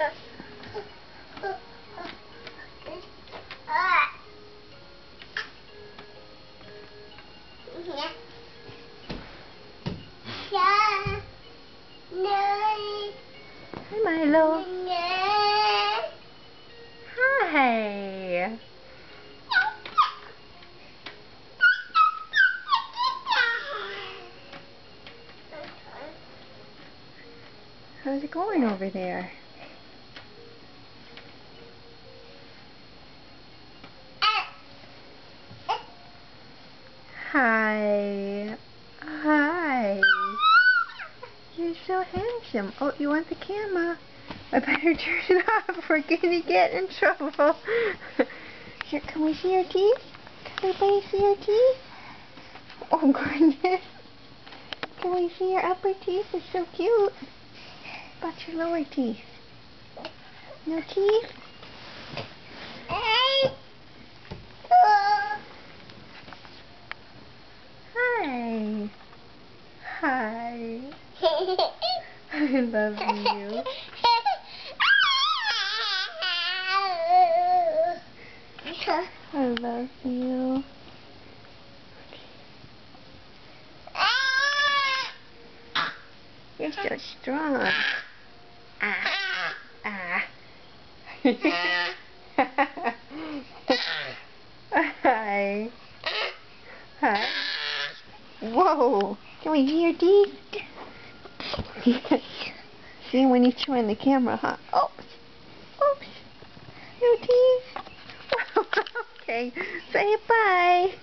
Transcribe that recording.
Hi, Milo. Hi. How's it going over there? Hi. Hi. You're so handsome. Oh, you want the camera? I better turn it off. We're gonna get in trouble. Here, can we see your teeth? Can everybody see your teeth? Oh, goodness. Can we see your upper teeth? It's so cute. What about your lower teeth? No teeth? Hi. Hi. I love you. I love you. You're so strong. Hi. Hi. Whoa. Can we see your teeth? See when you chew in the camera, huh? Oops. Oops. Your teeth. Okay. Say bye.